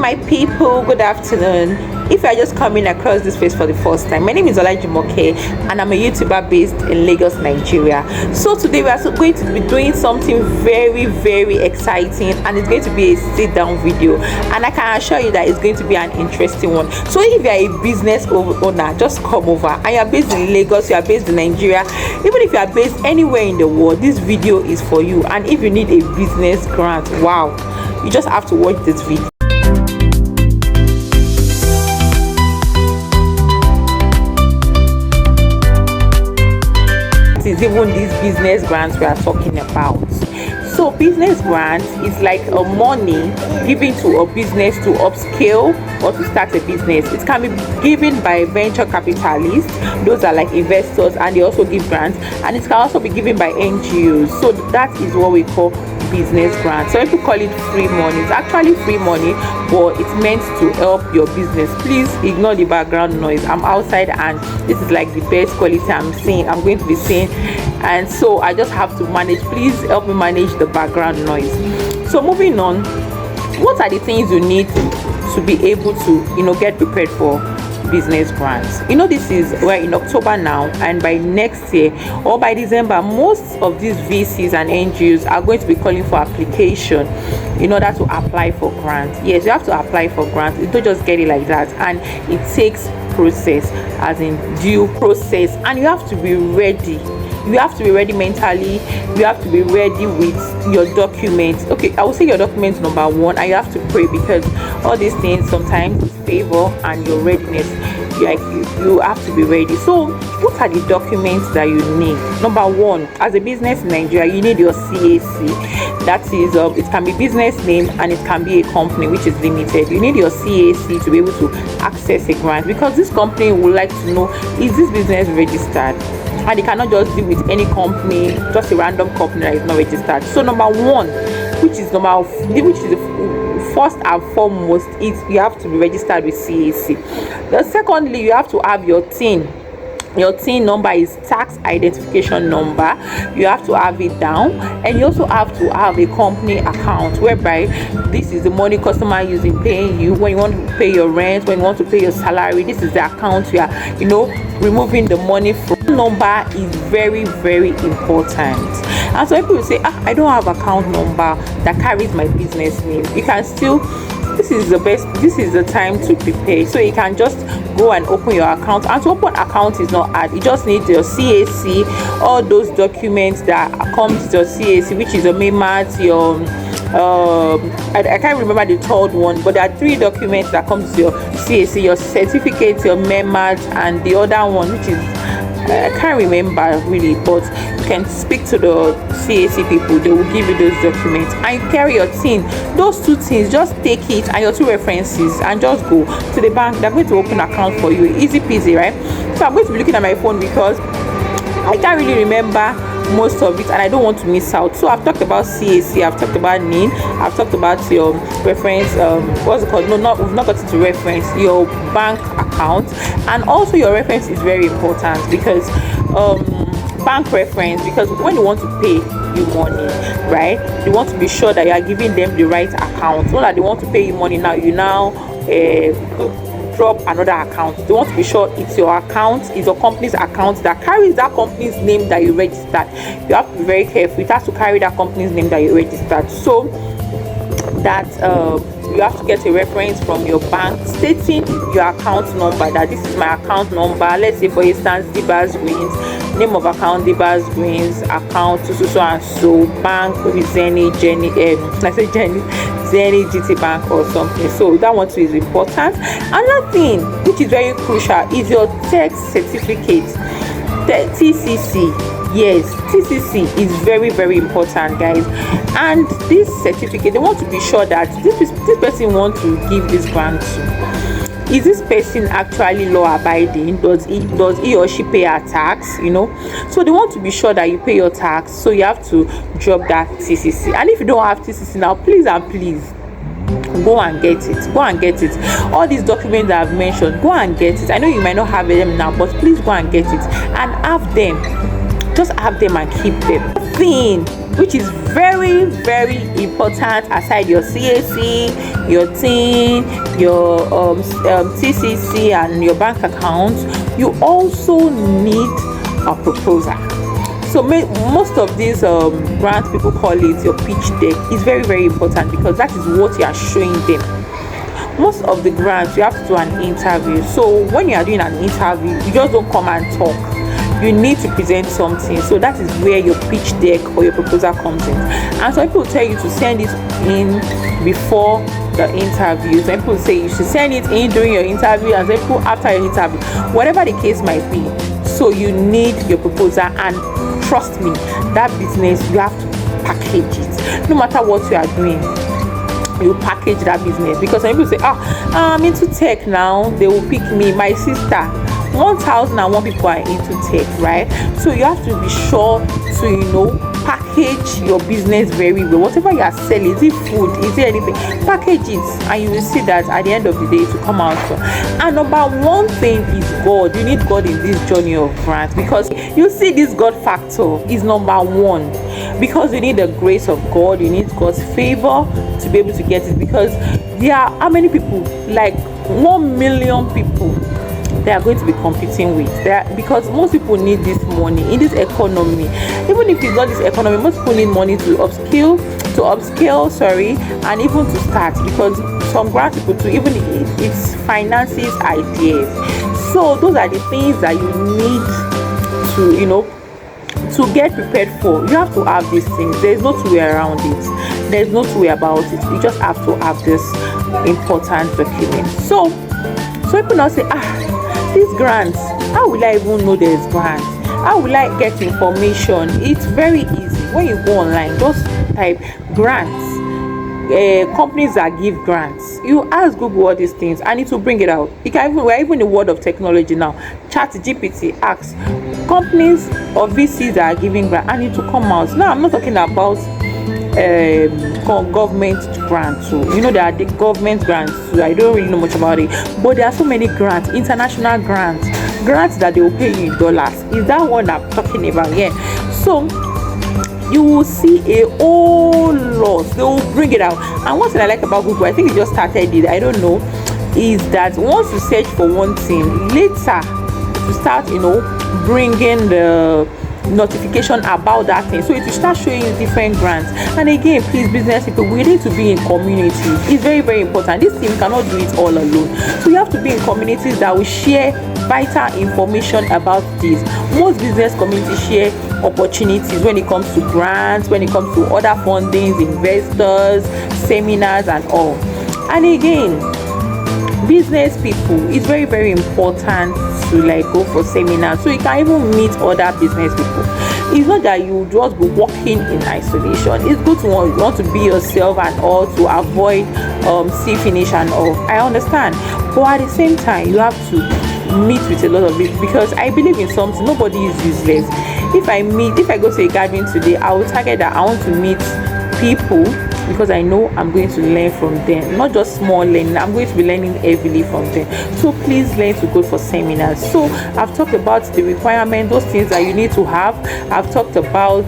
my people, good afternoon. If you are just coming across this face for the first time, my name is ADEBANJO'S and I'm a YouTuber based in Lagos, Nigeria. So today we are going to be doing something very exciting, and it's going to be a sit down video, and I can assure you that it's going to be an interesting one. So if you are a business owner, just come over, and you are based in Lagos, you are based in Nigeria, even if you are based anywhere in the world, this video is for you. And if you need a business grant, wow, you just have to watch this video. Is even these business grants we are talking about. So business grants is like a money given to a business to upscale or to start a business. It can be given by venture capitalists, those are like investors, and they also give grants, and it can also be given by NGOs. So that is what we call business grant. So people call it free money. It's actually free money, but it's meant to help your business. Please ignore the background noise. I'm outside and this is like the best quality I'm going to be seeing, and so I just have to manage. Please help me manage the background noise. So moving on, what are the things you need to be able to get prepared for business grants? We're in October now, and by next year or by December, most of these VCs and NGOs are going to be calling for application in order to apply for grants. Yes, you have to apply for grants. You don't just get it like that, and it takes process, as in due process, and you have to be ready. You have to be ready mentally. You have to be ready with your documents. Okay, I will say your documents number one, and you have to pray, because all these things sometimes favor and your readiness. You have to be ready. So what are the documents that you need? Number one, as a business in Nigeria, you need your CAC. That is it can be business name, and it can be a company which is limited. You need your CAC to be able to access a grant, because this company would like to know, is this business registered? And they cannot just deal with any company, just a random company that is not registered. So number one, which is the first and foremost, is you have to be registered with CAC. Secondly, you have to have your TIN. Your TIN number is tax identification number. You have to have it down, and you also have to have a company account, whereby this is the money customer using paying you when you want to pay your rent, when you want to pay your salary. This is the account you are removing the money from. Number is very important. And so people will say, I don't have account number that carries my business name. You can still, this is the time to prepare. So you can just go and open your account, and to open account is not hard. You just need your CAC, all those documents that come with your CAC, which is your MEMAT, your I can't remember the third one, but there are 3 documents that come with your CAC: your certificate, your MEMAT, and the other one, which is I can't remember really, but you can speak to the CAC people. They will give you those documents, and you carry your TIN. Those 2 things, just take it and your 2 references, and just go to the bank. They're going to open an account for you. Easy peasy, right? So I'm going to be looking at my phone because I can't really remember most of it, and I don't want to miss out. So I've talked about CAC, I've talked about NIN, I've talked about your reference, what's it called? No, we've not gotten to reference, your bank account. And also your reference is very important, because bank reference, because when you want to pay you money, right, you want to be sure that you are giving them the right account. Not that they want to pay you money now, you now drop another account. They want to be sure it's your account, it's your company's account that carries that company's name that you registered. You have to be very careful. It has to carry that company's name that you registered. So that you have to get a reference from your bank stating your account number, that this is my account number. Let's say, for instance, ADEBANJO'S Greens, name of account ADEBANJO'S Greens, account so and so, bank maybe Zenny, GT Bank or something. So that one too is important. Another thing which is very crucial is your tax certificate, the TCC. Yes, TCC is very important, guys. And this certificate, they want to be sure that this person want to give this grant to, is this person actually law abiding? Does he or she pay a tax? So they want to be sure that you pay your tax. So you have to drop that TCC. And if you don't have TCC now, please go and get it. All these documents that I've mentioned, go and get it. I know you might not have them now, but please go and get it and have them. Just have them and keep them. which is very very important. Aside your CAC, your TIN, your TCC and your bank account, you also need a proposal. So most of these grant people call it your pitch deck. Is very very important because that is what you are showing them. Most of the grants you have to do an interview. So when you are doing an interview, you just don't come and talk. You need to present something. So that is where your pitch deck or your proposal comes in. And some people tell you to send it in before the interview. Some people say you should send it in during your interview, and some people after your interview, whatever the case might be. So you need your proposal, and trust me, that business you have to package it. No matter what you are doing, you package that business. Because some people say, I'm into tech now, they will pick me. My sister, 1,001 people are into tech, right? So you have to be sure to package your business very well. Whatever you are selling, is it food, is it anything, package it, and you will see that at the end of the day to come out. And number one thing is God. You need God in this journey of grant, because you see this God factor is number one, because you need the grace of God, you need God's favor to be able to get it. Because there are how many people, like 1 million people they are going to be competing with that, because most people need this money in this economy. Even if it's not this economy, most people need money to upscale, and even to start, because some grant people too, even if it's finances, ideas. So those are the things that you need to get prepared for. You have to have these things. There's no two way around it. There's no two way about it. You just have to have this important document. So people now say, these grants, how will I even know there's grants? How will I get information? It's very easy. When you go online, just type grants, companies that give grants. You ask Google all these things and it will bring it out. We're even in the world of technology now. ChatGPT asks companies or VCs that are giving grants, and it will come out. Now I'm not talking about government grants. So there are the government grants. So I don't really know much about it, but there are so many grants, international grants that they will pay you in dollars. Is that one I'm talking about? Yeah. So you will see a whole lot. They will bring it out. And one thing I like about Google, I think it just started it, I don't know, is that once you search for one thing, later to start bringing the notification about that thing, so it will start showing you different grants. And again, please, business people, we need to be in communities. It's very very important. This team cannot do it all alone, so you have to be in communities that will share vital information about this. Most business communities share opportunities when it comes to grants, when it comes to other fundings, investors, seminars and all. And again, business people, it's very very important to go for seminars, so you can even meet other business people. It's not that you just be working in isolation. It's good to want to be yourself and all, to avoid see finish and all. I understand, but at the same time you have to meet with a lot of it, because I believe in something. Nobody is useless. If I go to a gathering today, I will target that I want to meet people, because I know I'm going to learn from them. Not just small learning, I'm going to be learning heavily from them. So please learn to go for seminars. So I've talked about the requirement, those things that you need to have. I've talked about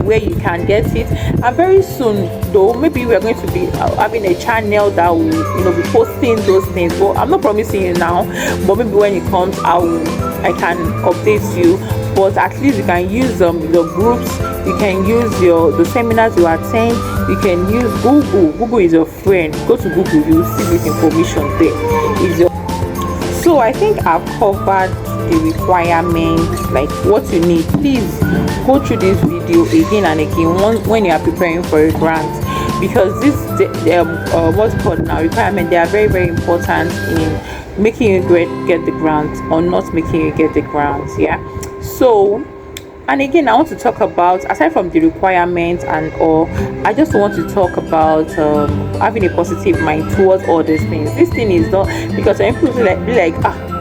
where you can get it, and very soon though, maybe we're going to be having a channel that will be posting those things, but I'm not promising you now. But maybe when it comes, I can update you. But at least you can use the groups, you can use the seminars you attend, you can use Google is your friend. Go to Google, you will see this information there. So I think I've covered the requirements, like what you need. Please go through this video again and again when you are preparing for a grant, because what's called now requirement, they are very very important in making you get the grant or not making you get the grant. Yeah. So, and again, I want to talk about, aside from the requirements and all, I just want to talk about having a positive mind towards all these things. This thing is not, because some people be like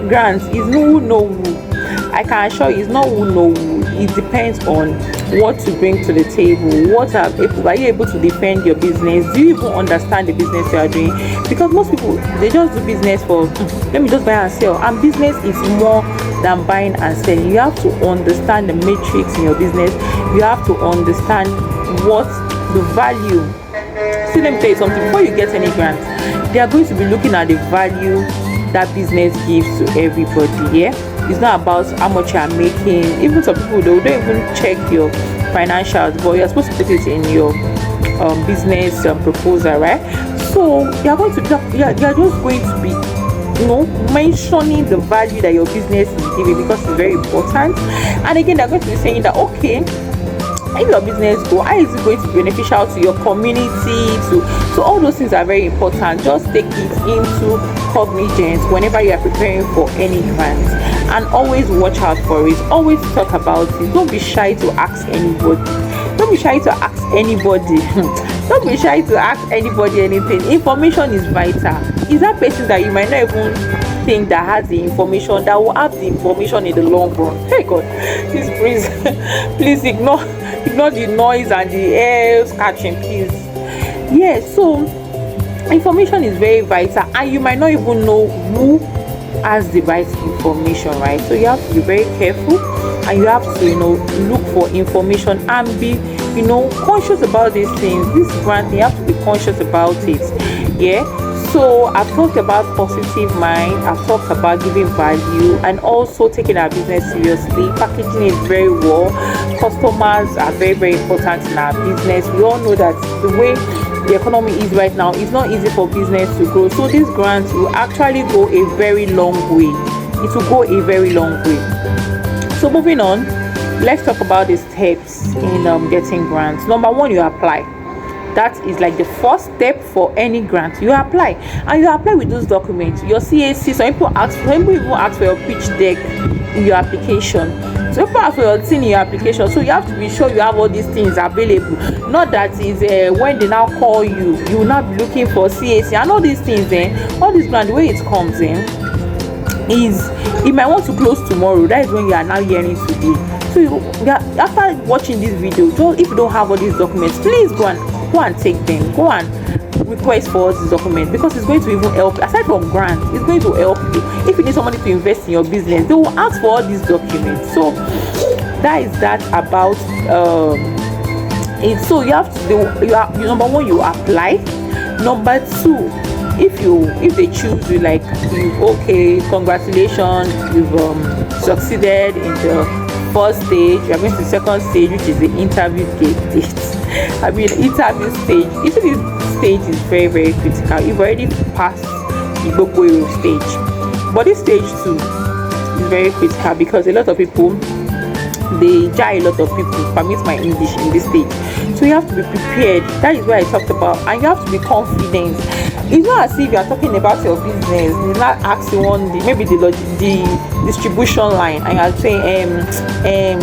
grants is no. I can assure you, it's not no. It depends on what to bring to the table. Are you able to defend your business? Do you even understand the business you are doing? Because most people, they just do business for let me just buy and sell, and business is more than buying and selling. You have to understand the matrix in your business. You have to understand what the value. See, let me tell you something. Before you get any grant, they are going to be looking at the value that business gives to everybody. Yeah, it's not about how much you are making. Even some people, they don't even check your financials, but you're supposed to put it in your business proposal, right? So you're going to you're just going to be, you know, mentioning the value that your business is giving, because it's very important. And again, they're going to be saying that, okay, if your business go, how is it going to be beneficial to your community? So all those things are very important. Just take it into cognizance whenever you are preparing for any grant, and always watch out for it. Always talk about it. Don't be shy to ask anybody. Don't be shy to ask anybody. Don't be shy to ask anybody anything. Information is vital. Is that person that you might not even think that has the information, that will have the information in the long run? Hey God, please ignore the noise and the air catching, please. Yes, so information is very vital, and you might not even know who has the right information, right? So you have to be very careful, and you have to, you know, look for information and be, you know, conscious about these things. This grant, you have to be conscious about it. Yeah. So I've talked about positive mind, I've talked about giving value, and also taking our business seriously, packaging it very well. Customers are very, very important in our business. We all know that the way the economy is right now, it's not easy for business to grow. So this grant will actually go a very long way. It will go a very long way. So moving on, let's talk about the steps in getting grants. Number one, you apply. That is like the first step for any grant. You apply, and you apply with those documents, your CAC. Some people even ask for your pitch deck in your application. So people ask for your thing in your application. So you have to be sure you have all these things available. Not that is when they now call you, you will not be looking for CAC and all these things. All this grant, the way it comes in is, you might want to close tomorrow. That is when you are now hearing today. So after watching this video, if you don't have all these documents, please go and take them. Go and request for this document, because it's going to even help. Aside from grant, it's going to help you. If you need somebody to invest in your business, they will ask for all these documents. So that is that about it. So you have to do, number one, you apply. Number two, if they choose you, like, okay, congratulations, you've succeeded in the first stage, you are going to the second stage, which is the interview date. I mean, interview stage. This stage is very, very critical. You've already passed the Gbogbo stage, but this stage 2 is very critical, because a lot of people, they jar a lot of people, permit my English, in this stage. So you have to be prepared. That is what I talked about, and you have to be confident. It's not as if you are talking about your business, you're not asking one day, maybe the distribution line, and you're saying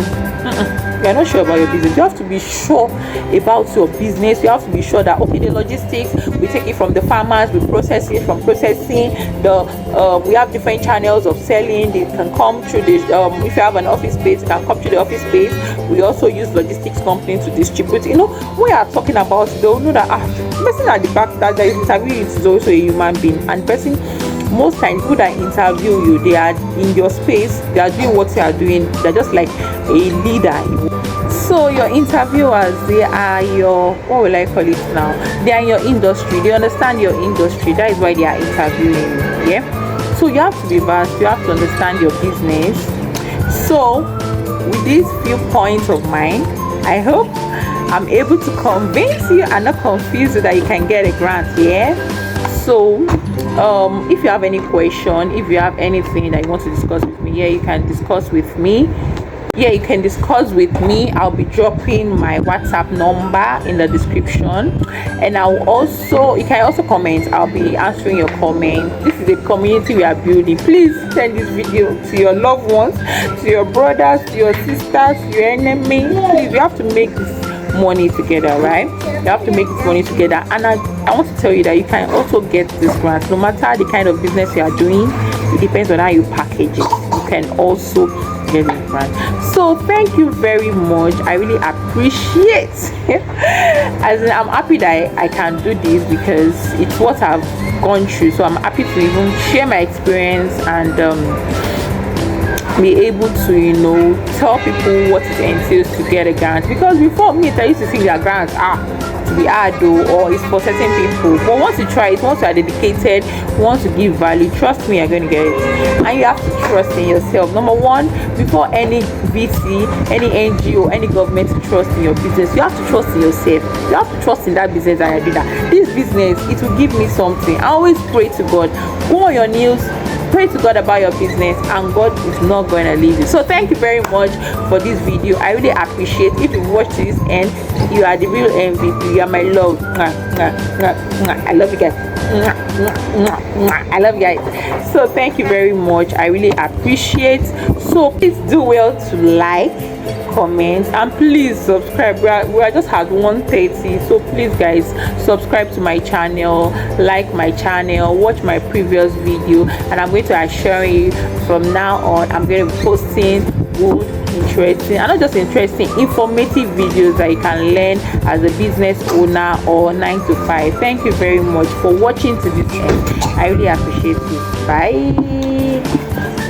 you're not sure about your business. You have to be sure about your business. You have to be sure that, okay, the logistics, we take it from the farmers, we process it. From processing, we have different channels of selling. They can come through the if you have an office space, it can come through the office space. We also use logistics company to distribute. You know, we are talking about, they'll know that the person at the back that is interviewing is also a human being, and person, most times people that interview you, they are in your space, they are doing what they are doing, they're just like a leader. So your interviewers, they are your, what will I call it now, they are in your industry, they understand your industry. That is why they are interviewing you. Yeah, so you have to be vast, you have to understand your business. So with these few points of mine, I hope I'm able to convince you and not confuse you that you can get a grant. Yeah, so if you have any question, if you have anything that you want to discuss with me, you can discuss with me. You can discuss with me. I'll be dropping my WhatsApp number in the description, and you can also comment. I'll be answering your comment. This is a community we are building. Please send this video to your loved ones, to your brothers, to your sisters, to your enemy. Please, we have to make this money together, right? You have to make this money together. And I want to tell you that you can also get this grant, no matter the kind of business you are doing. It depends on how you package it. You can also get this grant. So thank you very much. I really appreciate I'm happy that I can do this, because it's what I've gone through. So I'm happy to even share my experience and be able to, you know, tell people what it entails to get a grant. Because before me, I used to think that grants are to be hard though, or it's for certain people. But once you try it, once you are dedicated, once you give value, trust me, you're going to get it. And you have to trust in yourself. Number one, before any VC, any NGO, any government to trust in your business, you have to trust in yourself. You have to trust in that business that you're doing. That this business, it will give me something. I always pray to God. Go on your knees, pray to God about your business, and God is not going to leave you. So thank you very much for this video. I really appreciate. If you watched this end, you are the real MVP. You are my love. I love you guys. I love you guys. So thank you very much. I really appreciate. So please do well to like, comment, and please subscribe. We are just at 130, so please guys, subscribe to my channel, like my channel, watch my previous video, and I'm going to assure you from now on I'm going to be posting good, interesting, and not just interesting, informative videos that you can learn as a business owner or 9 to 5. Thank you very much for watching to this end. I really appreciate it. Bye.